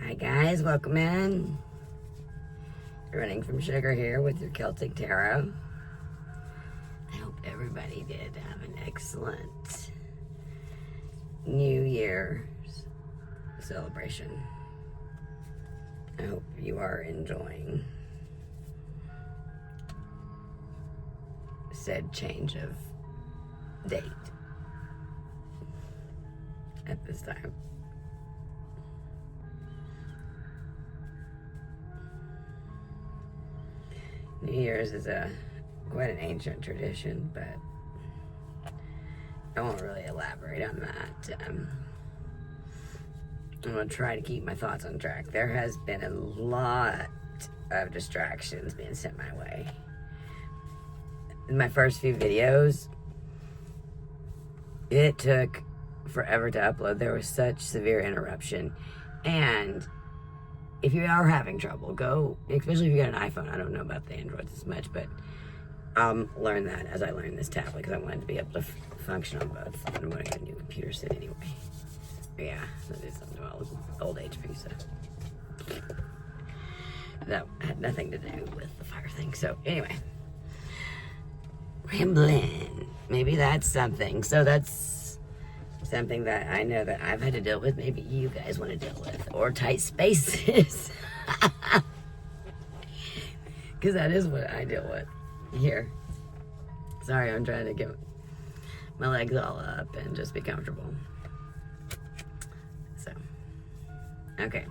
Hi guys, welcome in. Running from Sugar here with your Celtic Tarot. I hope everybody did have an excellent New Year's celebration. I hope you are enjoying said change of date at this time. New Year's is quite an ancient tradition, but I won't really elaborate on that. I'm going to try to keep my thoughts on track. There has been a lot of distractions being sent my way. In my first few videos, it took forever to upload. There was such severe interruption. And if you are having trouble, go, especially if you got an iPhone. I don't know about the Androids as much, but I'll learn that as I learn this tablet because I wanted to be able to function on both. I'm going to get a new computer set anyway. But yeah, that is something about old HP, so that had nothing to do with the fire thing. So anyway, rambling. Maybe that's something. So that's something that I know that I've had to deal with. Maybe you guys want to deal with, or tight spaces, because that is what I deal with here. Sorry, I'm trying to get my legs all up and just be comfortable. So, okay.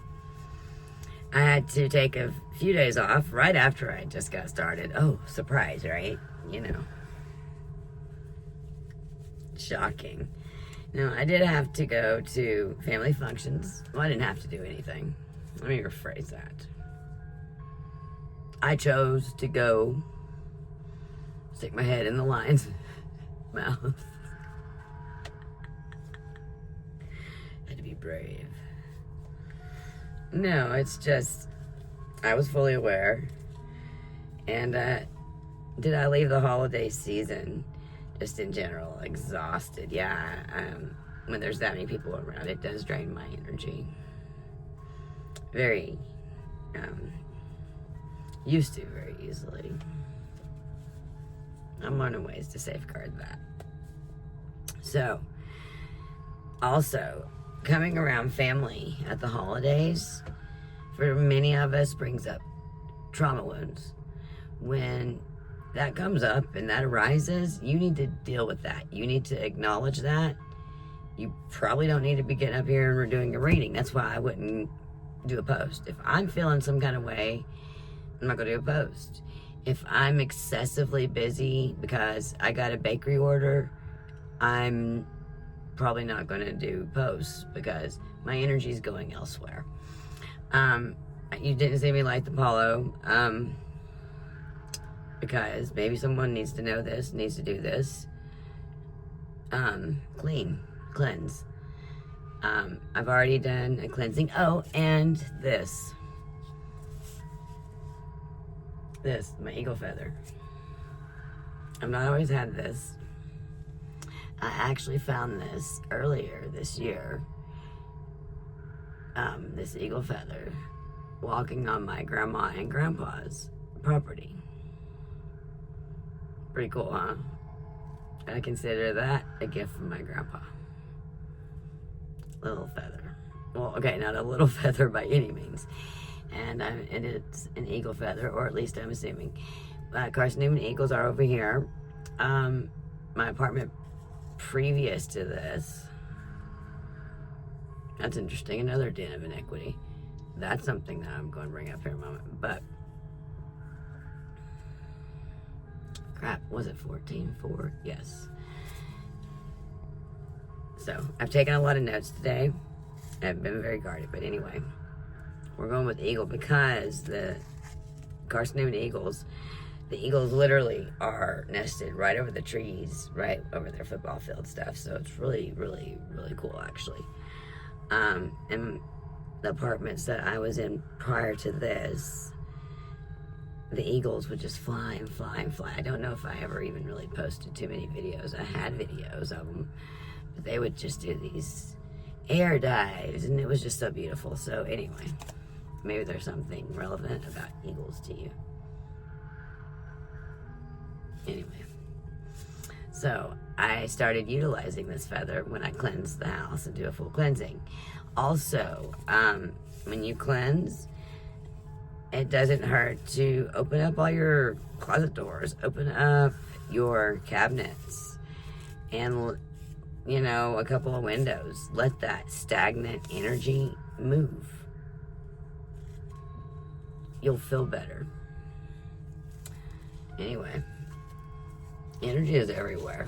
I had to take a few days off right after I just got started. Oh, surprise, right? You know. Shocking. No, I did have to go to family functions. Well, I didn't have to do anything. Let me rephrase that. I chose to go stick my head in the lion's mouth. Had to be brave. No, it's just, I was fully aware. And did I leave the holiday season, just in general, exhausted? Yeah, when there's that many people around, it does drain my energy. Very, used to very easily. I'm learning ways to safeguard that. So, also, coming around family at the holidays, for many of us, brings up trauma wounds. When that comes up and that arises, you need to deal with that. You need to acknowledge that. You probably don't need to be getting up here and we're doing a reading. That's why I wouldn't do a post. If I'm feeling some kind of way, I'm not going to do a post. If I'm excessively busy because I got a bakery order, I'm probably not going to do posts because my energy is going elsewhere. You didn't see me light the Apollo. Because maybe someone needs to know this, needs to do this. Cleanse. I've already done a cleansing. Oh, and this, my eagle feather. I've not always had this. I actually found this earlier this year. This eagle feather, walking on my grandma and grandpa's property. Pretty cool, huh? I consider that a gift from my grandpa. Little feather. Well, okay, not a little feather by any means. And it's an eagle feather, or at least I'm assuming. Carson Newman Eagles are over here. My apartment previous to this. That's interesting. Another den of inequity. That's something that I'm going to bring up here in a moment. But crap, was it 14-4? Yes. So, I've taken a lot of notes today. I've been very guarded, but anyway. We're going with eagle because the Carson Newman Eagles, the eagles literally are nested right over the trees, right over their football field stuff. So, it's really, really, really cool, actually. And the apartments that I was in prior to this, the eagles would just fly and fly and fly. I don't know if I ever even really posted too many videos. I had videos of them, but they would just do these air dives, and it was just so beautiful. So anyway, maybe there's something relevant about eagles to you. Anyway, so I started utilizing this feather when I cleanse the house and do a full cleansing. Also, when you cleanse, it doesn't hurt to open up all your closet doors, open up your cabinets, and, you know, a couple of windows. Let that stagnant energy move. You'll feel better. Anyway, energy is everywhere.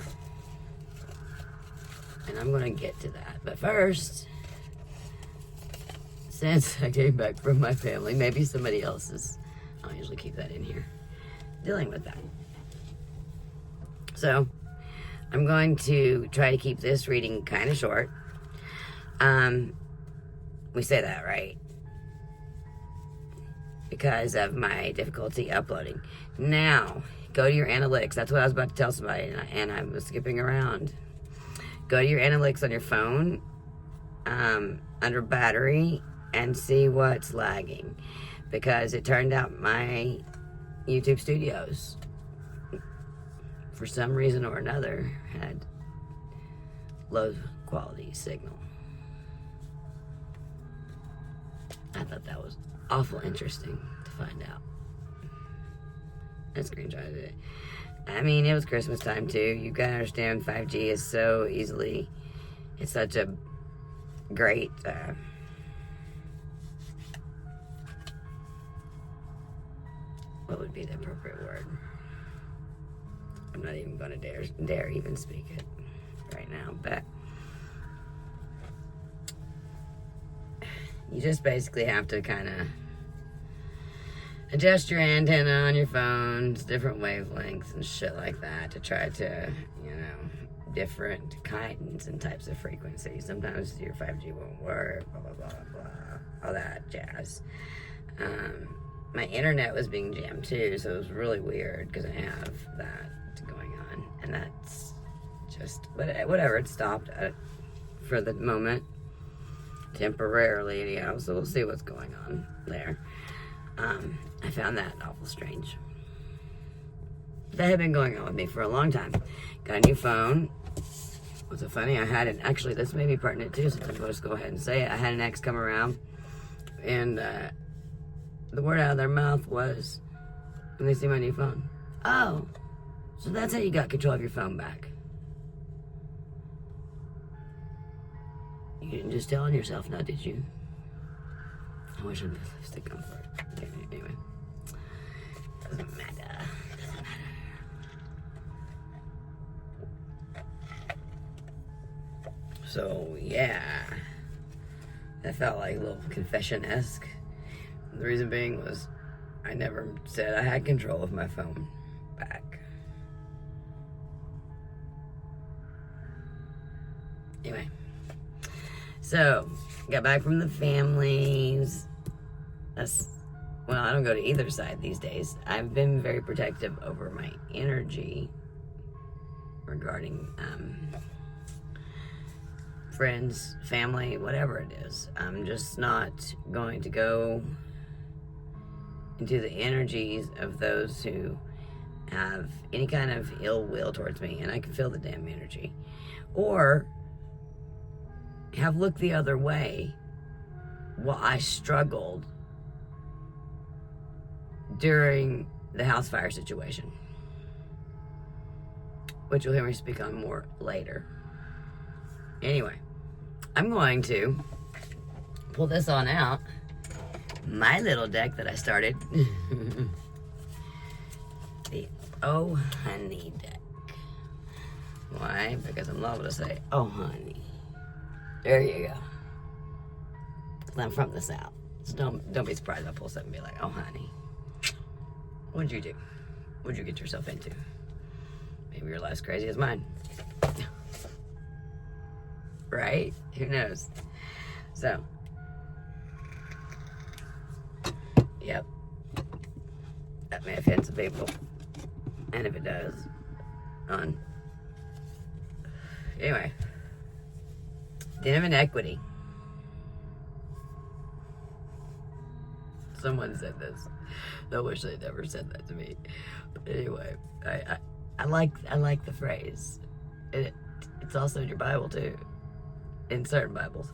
And I'm going to get to that. But first, since I came back from my family, maybe somebody else is, I'll usually keep that in here, dealing with that. So, I'm going to try to keep this reading kind of short. We say that, right? Because of my difficulty uploading. Now, go to your analytics. That's what I was about to tell somebody, and I was skipping around. Go to your analytics on your phone, under battery, and see what's lagging. Because it turned out my YouTube Studios, for some reason or another, had low quality signal. I thought that was awful interesting to find out. I screenshotted it. I mean, it was Christmas time too. You gotta understand 5G is so easily, it's such a great, what would be the appropriate word? I'm not even gonna dare even speak it right now, but you just basically have to kind of adjust your antenna on your phones, different wavelengths and shit like that to try to, you know, different kinds and types of frequencies. Sometimes your 5G won't work, blah, blah, blah, blah, all that jazz. My internet was being jammed too, so it was really weird because I have that going on. And that's just, whatever, it stopped for the moment. Temporarily, anyhow, so we'll see what's going on there. I found that awful strange. That had been going on with me for a long time. Got a new phone. What's so funny, I had an, actually, this may be pertinent too, so I'll just go ahead and say it. I had an ex come around, and the word out of their mouth was, when they see my new phone, oh, so that's how you got control of your phone back. You didn't just tell on yourself now, did you? I wish I'd stick on for it. Anyway. Doesn't matter. So, yeah. That felt like a little confession-esque. The reason being was I never said I had control of my phone back. Anyway. So, got back from the families. Well, I don't go to either side these days. I've been very protective over my energy regarding friends, family, whatever it is. I'm just not going to go into the energies of those who have any kind of ill will towards me, and I can feel the damn energy. Or have looked the other way while I struggled during the house fire situation, which you'll hear me speak on more later. Anyway, I'm going to pull this on out, my little deck that I started, the Oh Honey deck. Why? Because I'm liable to say, oh honey. There you go. I'm from the South, so don't be surprised if I pull something and be like, oh honey, what'd you do? What'd you get yourself into? Maybe your life's crazy as mine. Right? Who knows? So, yep. That may offend some people. And if it does, anyway. Den of Inequity. Someone said this. I wish they never said that to me. But anyway, I like the phrase. It's also in your Bible too, in certain Bibles.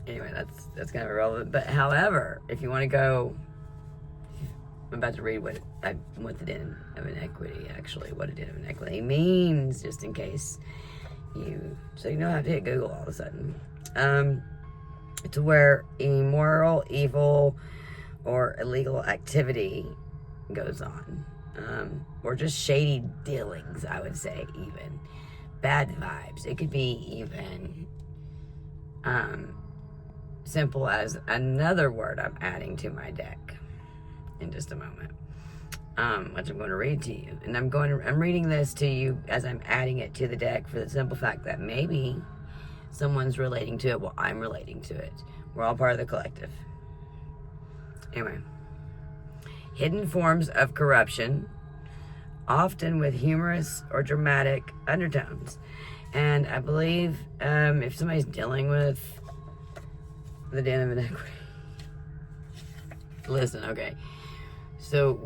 Anyway, that's kind of irrelevant. But however, if you want to go, I'm about to read what the den of inequity, actually, what a den of inequity means, just in case so you know how to hit Google all of a sudden. It's where immoral, evil, or illegal activity goes on. Or just shady dealings, I would say, even. Bad vibes. It could be even simple as another word I'm adding to my deck in just a moment, which I'm going to read to you. And I'm reading this to you as I'm adding it to the deck for the simple fact that maybe someone's relating to it while I'm relating to it. We're all part of the collective. Anyway. Hidden forms of corruption, often with humorous or dramatic undertones. And I believe if somebody's dealing with the den of inequity, listen, okay. So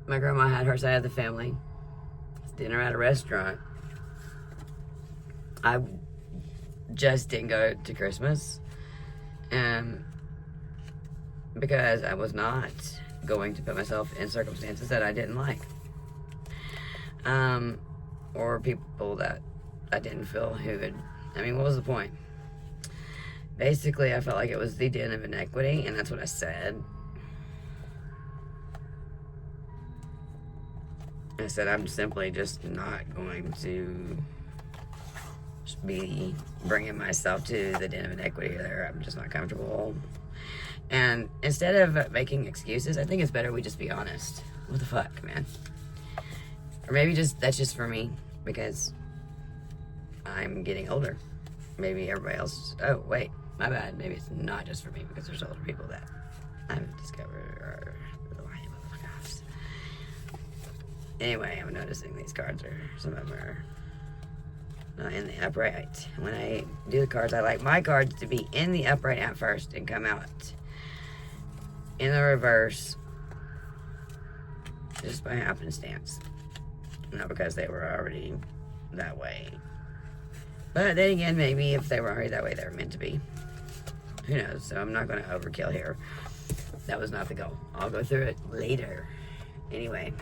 my grandma had her side of the family. It's dinner at a restaurant. I just didn't go to Christmas. Because I was not going to put myself in circumstances that I didn't like. Or people that I didn't feel what was the point? Basically, I felt like it was the den of inequity, and that's what I said. I said, I'm simply just not going to be bringing myself to the den of inequity there. I'm just not comfortable. And instead of making excuses, I think it's better we just be honest. What the fuck, man? Or maybe that's just for me, because I'm getting older. Maybe everybody else... Oh, wait. My bad. Maybe it's not just for me, because there's older people that I've discovered are lying motherfuckers. Anyway, I'm noticing these cards some of them are not in the upright. When I do the cards, I like my cards to be in the upright at first and come out in the reverse just by happenstance. Not because they were already that way. But then again, maybe if they were already that way, they were meant to be. Who knows? So I'm not going to overkill here. That was not the goal. I'll go through it later. Anyway.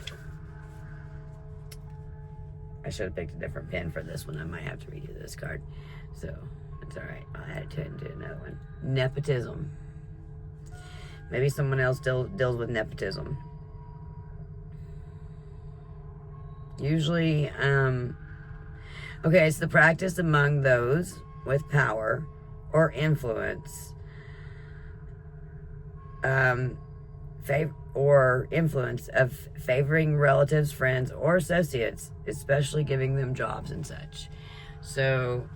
I should have picked a different pen for this one. I might have to redo this card. So, it's alright. I'll add it into another one. Nepotism. Maybe someone else deals with nepotism. Usually, okay, it's the practice among those with power or influence, or influence of favoring relatives, friends, or associates, especially giving them jobs and such. So,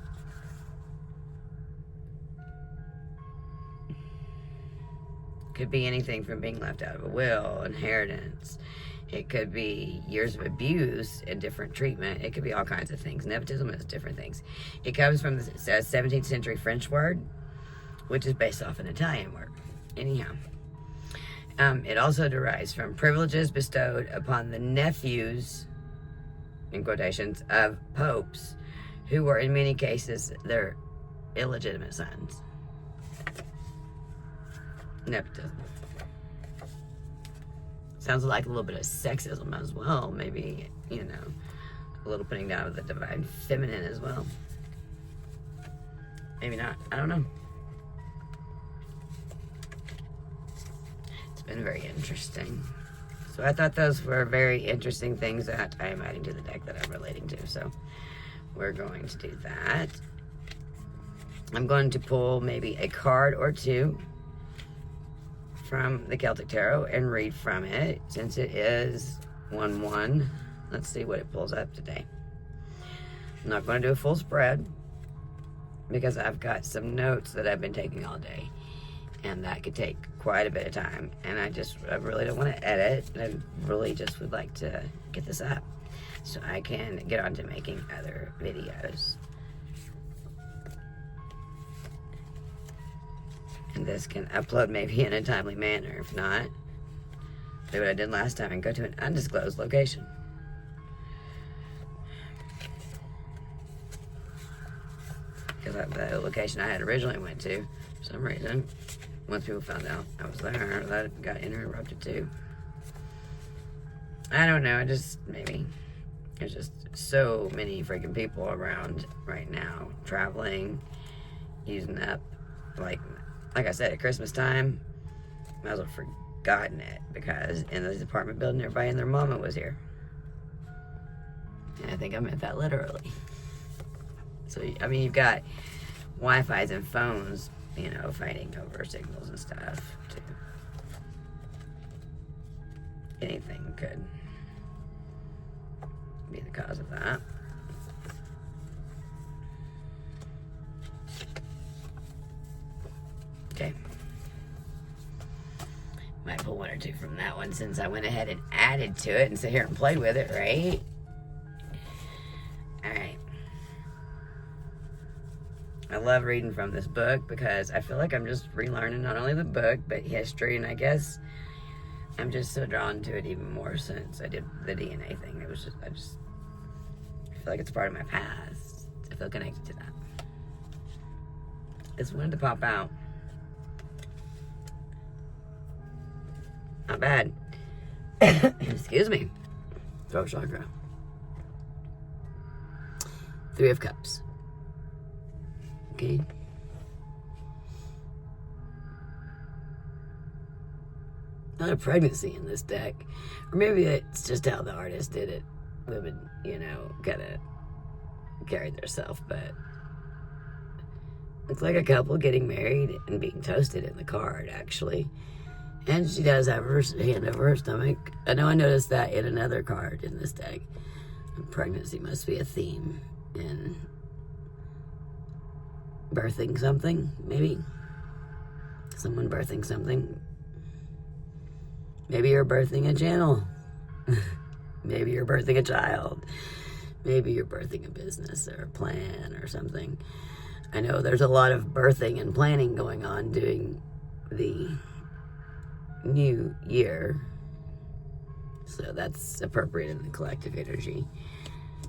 could be anything from being left out of a will, inheritance. It could be years of abuse and different treatment. It could be all kinds of things. Nepotism is different things. It comes from the 17th century French word, which is based off an Italian word. Anyhow. It also derives from privileges bestowed upon the nephews, in quotations, of popes, who were in many cases their illegitimate sons. Nepotism. Sounds like a little bit of sexism as well. Maybe, a little putting down of the divine feminine as well. Maybe not. I don't know. It's been very interesting. So I thought those were very interesting things that I am adding to the deck that I'm relating to. So we're going to do that. I'm going to pull maybe a card or two from the Celtic Tarot and read from it, since it is 1/1. Let's see what it pulls up today. I'm not going to do a full spread because I've got some notes that I've been taking all day, and that could take quite a bit of time, and I really don't want to edit. I really just would like to get this up so I can get on to making other videos. this can upload maybe in a timely manner. If not, do what I did last time and go to an undisclosed location. Because the location I had originally went to, for some reason, once people found out I was there, that got interrupted too. I don't know, maybe there's just so many freaking people around right now, traveling, using up, like I said, at Christmas time, might as well have forgotten it, because in this apartment building, everybody and their mama was here. And I think I meant that literally. So, I mean, you've got Wi-Fi's and phones, you know, fighting over signals and stuff, too. Anything could be the cause of that. Okay. Might pull one or two from that one since I went ahead and added to it and sit here and played with it, right? Alright. I love reading from this book because I feel like I'm just relearning not only the book, but history, and I guess I'm just so drawn to it even more since I did the DNA thing. It was just, I feel like it's part of my past. I feel connected to that. This wanted to pop out. Not bad. Excuse me. Throat chakra. 3 of Cups. Okay. Not a pregnancy in this deck. Or maybe it's just how the artist did it. Women, you know, kind of carried themselves, but looks like a couple getting married and being toasted in the card, actually. And she does have her hand over her stomach. I know I noticed that in another card in this deck. Pregnancy must be a theme in birthing something, maybe. Someone birthing something. Maybe you're birthing a channel. Maybe you're birthing a child. Maybe you're birthing a business or a plan or something. I know there's a lot of birthing and planning going on during the new year. So that's appropriate in the collective energy.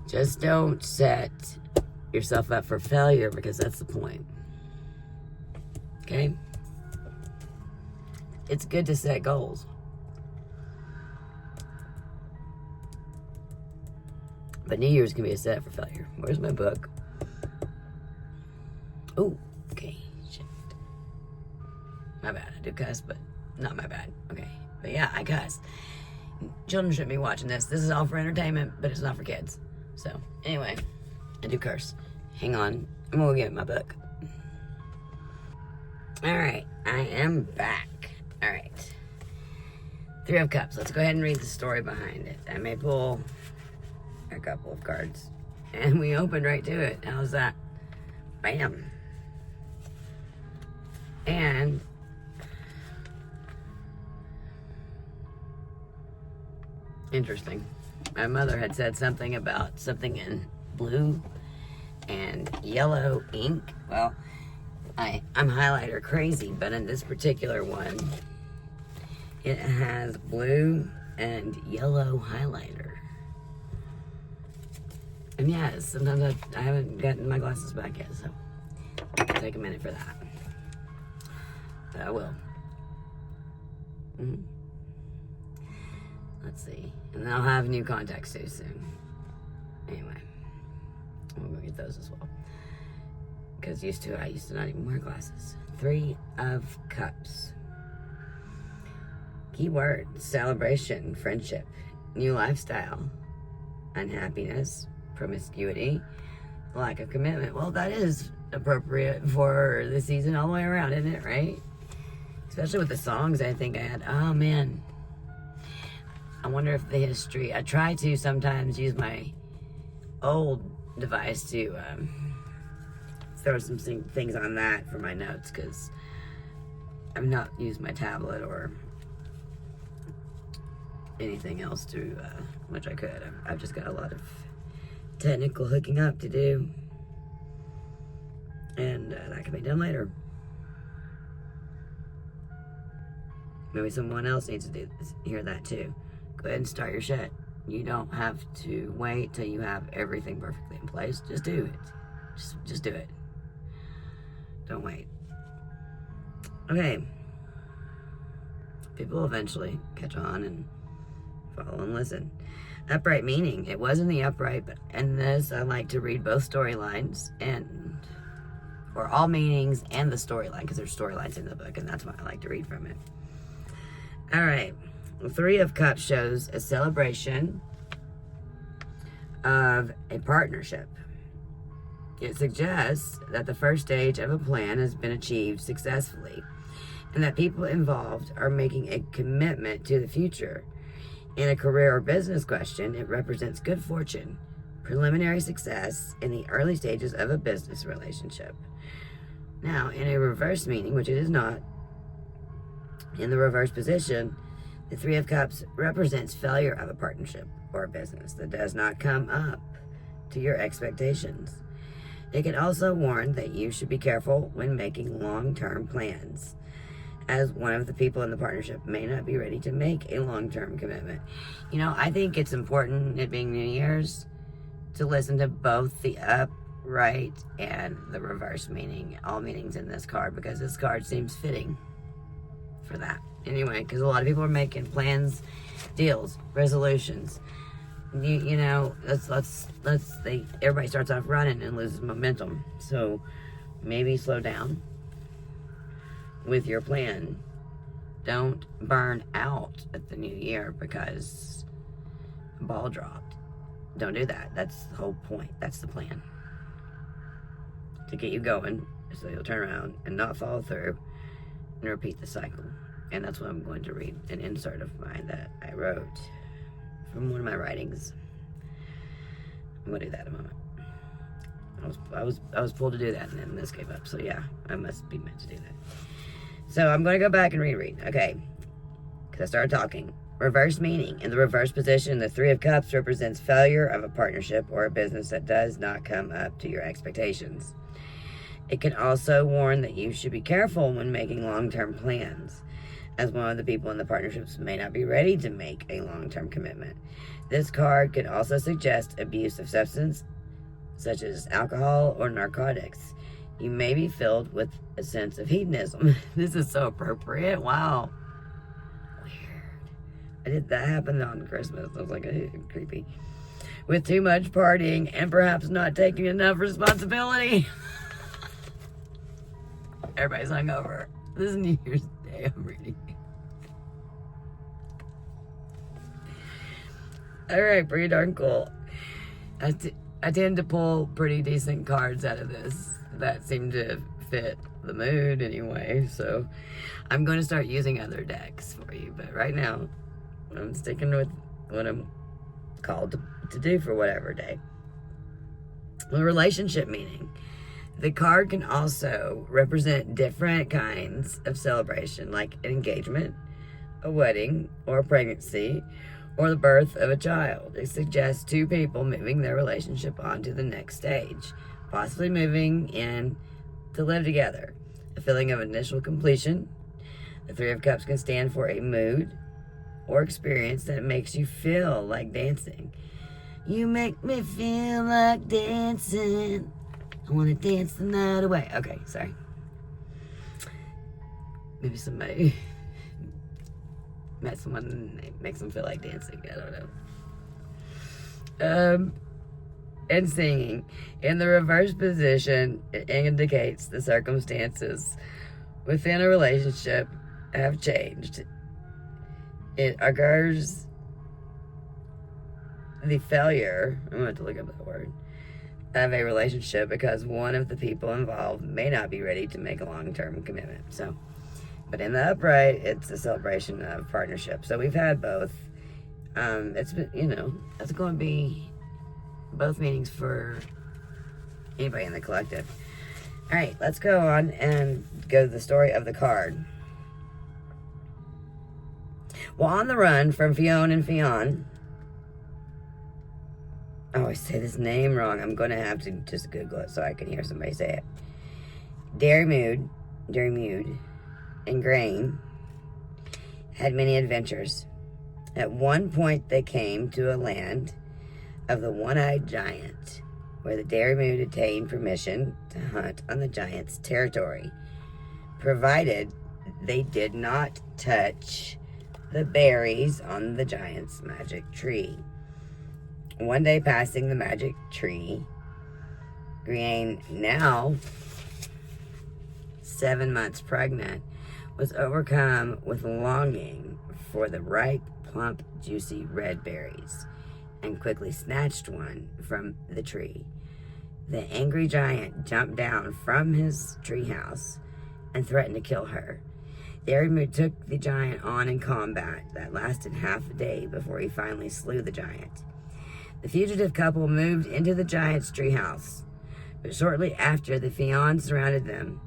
Just don't set yourself up for failure, because that's the point. Okay? It's good to set goals. But New Year's can be a set for failure. Where's my book? Oh, okay. Shit. My bad. I do cuss, but not my bad. Okay. But yeah, I cuss. Children shouldn't be watching this. This is all for entertainment, but it's not for kids. So, anyway, I do curse. Hang on. I'm gonna get my book. Alright, I am back. Alright. 3 of Cups. Let's go ahead and read the story behind it. I may pull a couple of cards. And we opened right to it. How's that? Bam. And interesting. My mother had said something about something in blue and yellow ink. Well, I'm highlighter crazy, but in this particular one, it has blue and yellow highlighter. And yes, sometimes I haven't gotten my glasses back yet, so it'll take a minute for that. But I will. Let's see. And then I'll have new contacts too soon. Anyway, I'm gonna get those as well. Because I used to not even wear glasses. 3 of Cups. Keyword: celebration, friendship, new lifestyle, unhappiness, promiscuity, lack of commitment. Well, that is appropriate for the season all the way around, isn't it, right? Especially with the songs I think I had. Oh, man. I wonder if the history... I try to sometimes use my old device to throw some things on that for my notes, because I've not used my tablet or anything else to, which I could. I've just got a lot of technical hooking up to do, and that can be done later. Maybe someone else needs to hear that too. Go ahead and start your shit. You don't have to wait till you have everything perfectly in place. Just do it. Just do it. Don't wait. Okay. People will eventually catch on and follow and listen. Upright meaning. It was in the upright, but in this I like to read both storylines or all meanings and the storyline, because there's storylines in the book, and that's why I like to read from it. All right. Three of Cups shows a celebration of a partnership. It suggests that the first stage of a plan has been achieved successfully, and that people involved are making a commitment to the future. In a career or business question, it represents good fortune, preliminary success in the early stages of a business relationship. Now, in a reverse meaning, which it is not, in the reverse position, the Three of Cups represents failure of a partnership or a business that does not come up to your expectations. It can also warn that you should be careful when making long-term plans, as one of the people in the partnership may not be ready to make a long-term commitment. You know, I think it's important, it being New Year's, to listen to both the upright and the reverse meaning, all meanings in this card, because this card seems fitting for that. Anyway, because a lot of people are making plans, deals, resolutions. You know, everybody starts off running and loses momentum. So maybe slow down with your plan. Don't burn out at the new year because a ball dropped. Don't do that. That's the whole point. That's the plan. To get you going so you'll turn around and not follow through and repeat the cycle. And that's what I'm going to read, an insert of mine that I wrote from one of my writings. I'm gonna do that in a moment. I was pulled to do that, and then this came up. So yeah, I must be meant to do that. So I'm gonna go back and reread. Okay, because I started talking. Reverse meaning. In the reverse position, the Three of Cups represents failure of a partnership or a business that does not come up to your expectations. It can also warn that you should be careful when making long-term plans, as one of the people in the partnerships may not be ready to make a long-term commitment. This card can also suggest abuse of substance, such as alcohol or narcotics. You may be filled with a sense of hedonism. This is so appropriate. Wow. Weird. That happened on Christmas. I was like, creepy. With too much partying and perhaps not taking enough responsibility. Everybody's hungover. This is New Year's Day. I'm reading. All right, pretty darn cool. I tend to pull pretty decent cards out of this that seem to fit the mood anyway. So I'm going to start using other decks for you. But right now, I'm sticking with what I'm called to do for whatever day. The relationship meaning. The card can also represent different kinds of celebration, like an engagement, a wedding, or a pregnancy, or the birth of a child. It suggests two people moving their relationship on to the next stage, possibly moving in to live together. A feeling of initial completion. The Three of Cups can stand for a mood or experience that makes you feel like dancing. You make me feel like dancing. I want to dance the night away. Okay, sorry. Maybe somebody met someone and it makes them feel like dancing. I don't know. And singing. In the reverse position, it indicates the circumstances within a relationship have changed. It occurs the failure, I'm going to have to look up that word, of a relationship because one of the people involved may not be ready to make a long-term commitment. So, but in the upright, it's a celebration of partnership. So we've had both. It's been, it's going to be both meanings for anybody in the collective. All right, let's go on and go to the story of the card. While on the run from Fionn and Fionn, I always say this name wrong. I'm going to have to just Google it so I can hear somebody say it. Dermydd, and Grain, had many adventures. At one point, they came to a land of the one-eyed giant, where the Dairy Moon obtained permission to hunt on the giant's territory, provided they did not touch the berries on the giant's magic tree. One day, passing the magic tree, Griane, now 7 months pregnant, was overcome with longing for the ripe, plump, juicy red berries, and quickly snatched one from the tree. The angry giant jumped down from his treehouse and threatened to kill her. Dairy Moon took the giant on in combat that lasted half a day before he finally slew the giant. The fugitive couple moved into the giant's treehouse, but shortly after the Fionn surrounded them.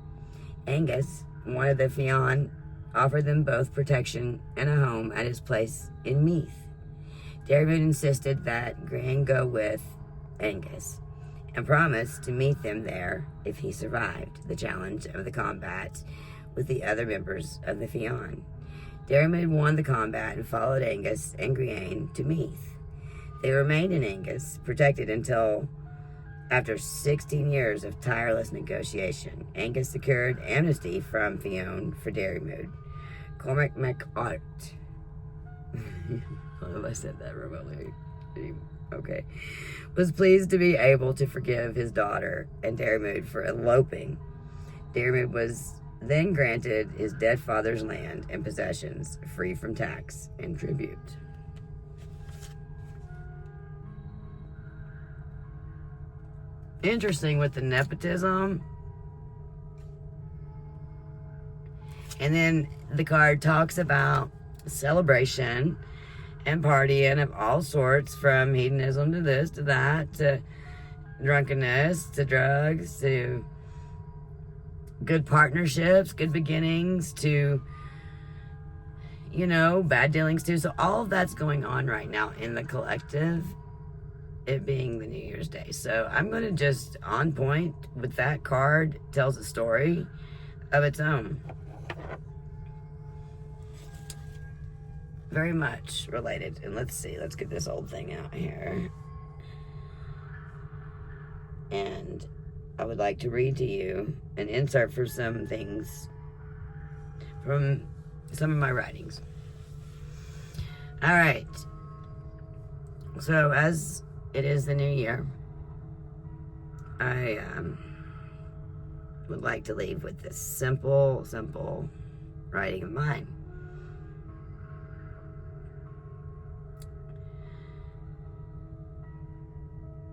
Angus, one of the Fionn, offered them both protection and a home at his place in Meath. Dairy Moon insisted that Griane go with Angus and promised to meet them there if he survived the challenge of the combat with the other members of the Fionn. Dairy Moon won the combat and followed Angus and Griane to Meath. They remained in Angus, protected until after 16 years of tireless negotiation. Angus secured amnesty from Fionn for Dairy Moon. Cormac MacArt. I don't know if I said that remotely. Okay. Was pleased to be able to forgive his daughter and Dairy Moon for eloping. Dairy Moon was then granted his dead father's land and possessions free from tax and tribute. Interesting with the nepotism. And then the card talks about celebration and partying of all sorts, from hedonism to this to that, to drunkenness, to drugs, to good partnerships, good beginnings, to, bad dealings too. So all of that's going on right now in the collective, it being the New Year's Day. So I'm going to just, on point with that card, tells a story of its own. Very much related. And let's get this old thing out here. And I would like to read to you an insert for some things from some of my writings. All right. So as it is the new year, I would like to leave with this simple writing of mine.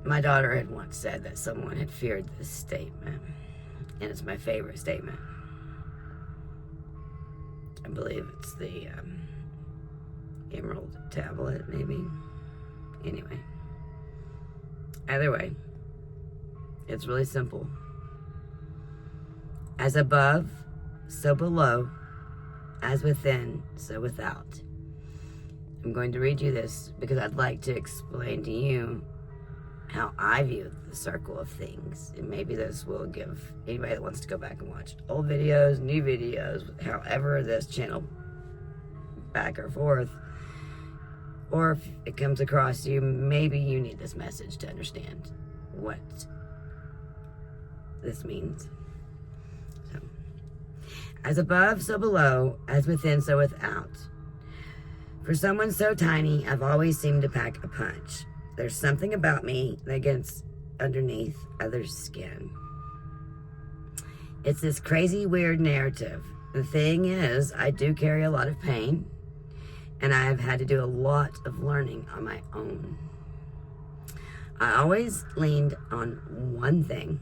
My daughter had once said that someone had feared this statement, and it's my favorite statement. I believe it's the Emerald Tablet, maybe. Anyway. Either way, it's really simple. As above, so below, as within, so without. I'm going to read you this because I'd like to explain to you how I view the circle of things. And maybe this will give anybody that wants to go back and watch old videos, new videos, however this channel back or forth, or if it comes across you, maybe you need this message to understand what this means. So, as above, so below, as within, so without. For someone so tiny, I've always seemed to pack a punch. There's something about me that gets underneath others' skin. It's this crazy, weird narrative. The thing is, I do carry a lot of pain, and I've had to do a lot of learning on my own. I always leaned on one thing.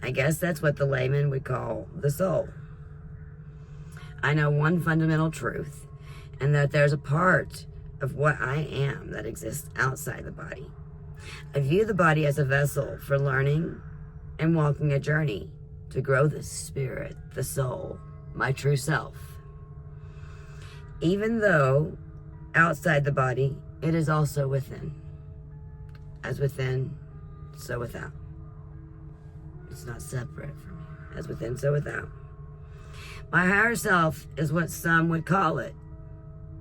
I guess that's what the layman would call the soul. I know one fundamental truth, and that there's a part of what I am that exists outside the body. I view the body as a vessel for learning and walking a journey to grow the spirit, the soul, my true self. Even though outside the body, it is also within. As within, so without. It's not separate from me. As within, so without. My higher self is what some would call it.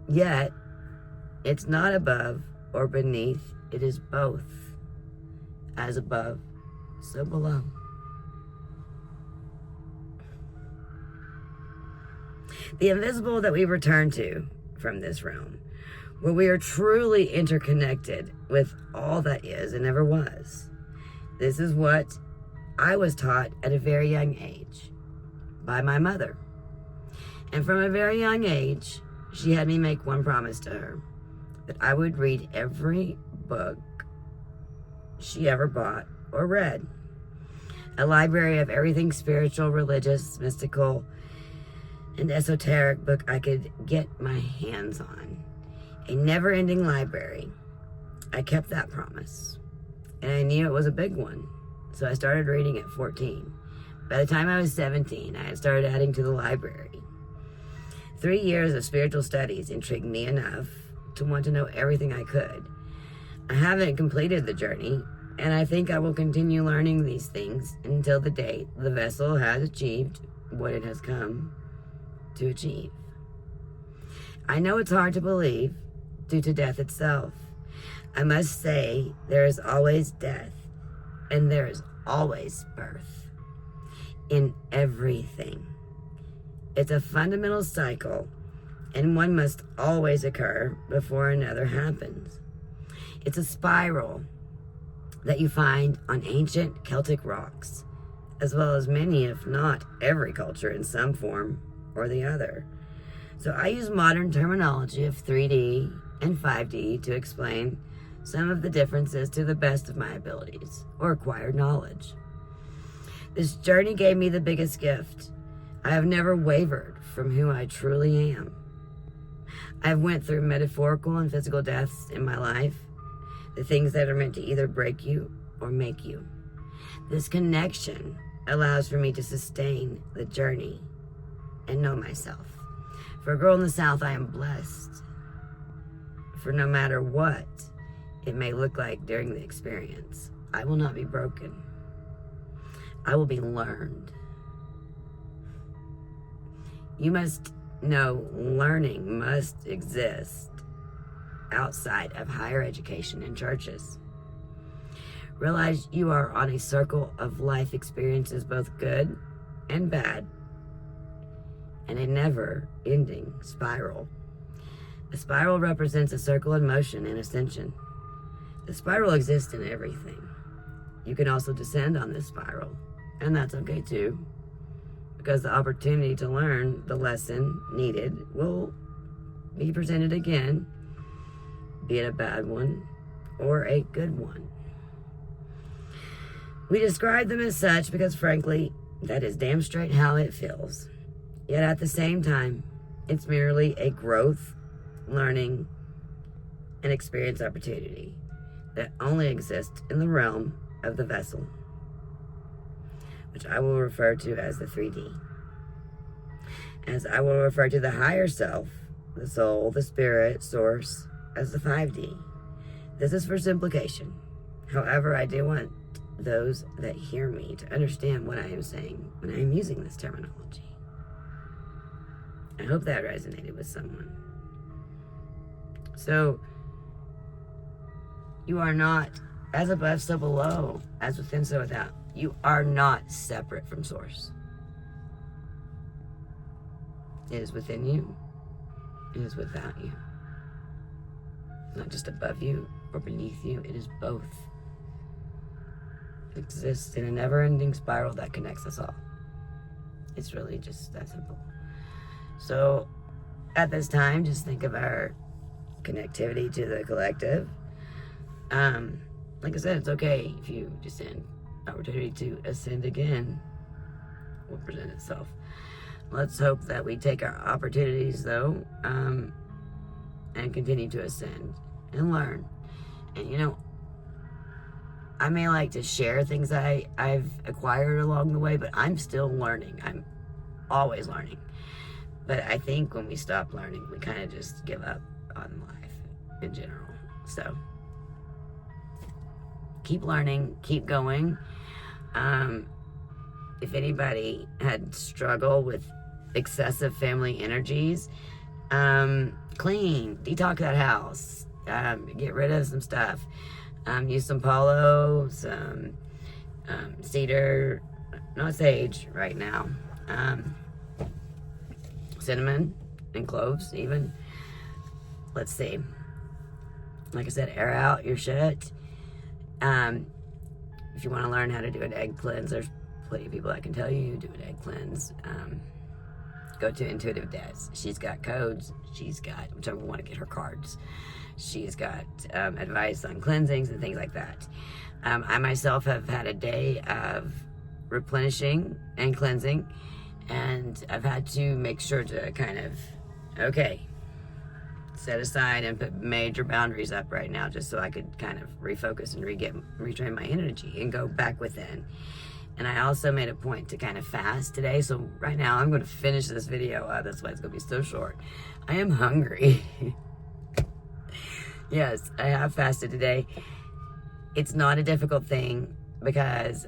Yet, it's not above or beneath. It is both. As above, so below. The invisible that we return to from this realm, where we are truly interconnected with all that is and ever was. This is what I was taught at a very young age by my mother. And from a very young age, she had me make one promise to her, that I would read every book she ever bought or read. A library of everything spiritual, religious, mystical, and esoteric book I could get my hands on. A never-ending library. I kept that promise. And I knew it was a big one. So I started reading at 14. By the time I was 17, I had started adding to the library. 3 years of spiritual studies intrigued me enough to want to know everything I could. I haven't completed the journey, and I think I will continue learning these things until the day the vessel has achieved what it has come to achieve. I know it's hard to believe due to death itself. I must say there is always death, and there is always birth in everything. It's a fundamental cycle, and one must always occur before another happens. It's a spiral that you find on ancient Celtic rocks, as well as many, if not every culture in some form or the other. So I use modern terminology of 3D and 5D to explain some of the differences to the best of my abilities or acquired knowledge. This journey gave me the biggest gift. I have never wavered from who I truly am. I've went through metaphorical and physical deaths in my life, the things that are meant to either break you or make you. This connection allows for me to sustain the journey and know myself. For a girl in the South, I am blessed. For no matter what it may look like during the experience, I will not be broken. I will be learned. You must know learning must exist outside of higher education and churches. Realize you are on a circle of life experiences, both good and bad, and a never-ending spiral. A spiral represents a circle in motion and ascension. The spiral exists in everything. You can also descend on this spiral, and that's okay too, because the opportunity to learn the lesson needed will be presented again, be it a bad one or a good one. We describe them as such because, frankly, that is damn straight how it feels. Yet at the same time, it's merely a growth, learning, and experience opportunity that only exists in the realm of the vessel, which I will refer to as the 3D. As I will refer to the higher self, the soul, the spirit, source, as the 5D. This is for simplification. However, I do want those that hear me to understand what I am saying when I am using this terminology. I hope that resonated with someone. So, you are not as above, so below, as within, so without. You are not separate from Source. It is within you. It is without you. Not just above you or beneath you. It is both. It exists in a never-ending spiral that connects us all. It's really just that simple. So, at this time, just think of our connectivity to the collective. Like I said, it's okay if you descend. Opportunity to ascend again will present itself. Let's hope that we take our opportunities, though, and continue to ascend and learn. And, you know, I may like to share things I've acquired along the way, but I'm still learning. I'm always learning. But I think when we stop learning, we kind of just give up on life in general. So, keep learning, keep going. If anybody had struggled with excessive family energies, clean, detox that house, get rid of some stuff, use some palo, some cedar, not sage right now, cinnamon and cloves even. Let's see, like I said, air out your shit. If you want to learn how to do an egg cleanse, there's plenty of people that can tell you do an egg cleanse. Go to Intuitive Des. She's got codes. She's got, whichever want to get her cards. She's got advice on cleansings and things like that. I myself have had a day of replenishing and cleansing, and I've had to make sure to kind of, okay, set aside and put major boundaries up right now just so I could kind of refocus and retrain my energy and go back within. And I also made a point to kind of fast today. So right now I'm going to finish this video up. That's why it's going to be so short. I am hungry. Yes, I have fasted today. It's not a difficult thing because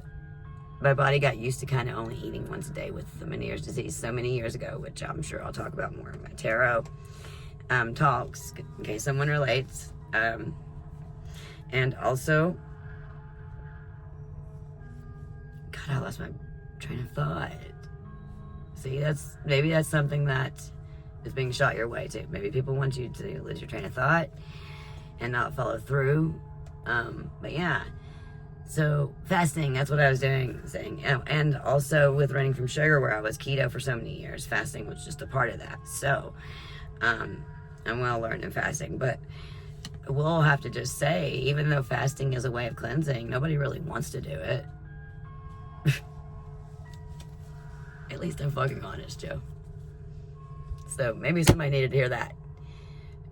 my body got used to kind of only eating once a day with the Meniere's disease so many years ago, which I'm sure I'll talk about more in my tarot talks in case someone relates. And also, God, I lost my train of thought. See, maybe that's something that is being shot your way too. Maybe people want you to lose your train of thought and not follow through. But yeah, so fasting, that's what I was saying. And also with running from sugar, where I was keto for so many years, fasting was just a part of that. So, I'm well learned in fasting, but we'll have to just say, even though fasting is a way of cleansing, nobody really wants to do it. At least I'm fucking honest, Joe. So maybe somebody needed to hear that.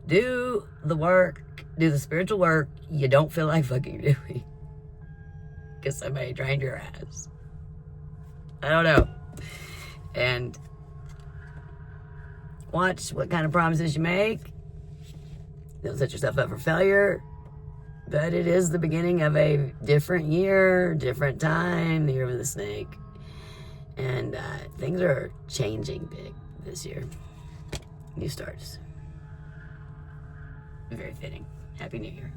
Do the work, do the spiritual work you don't feel like fucking doing. Because somebody drained your ass. I don't know. And watch what kind of promises you make. Don't set yourself up for failure. But it is the beginning of a different year, different time, the year of the snake. And things are changing big this year. New starts. Very fitting. Happy New Year.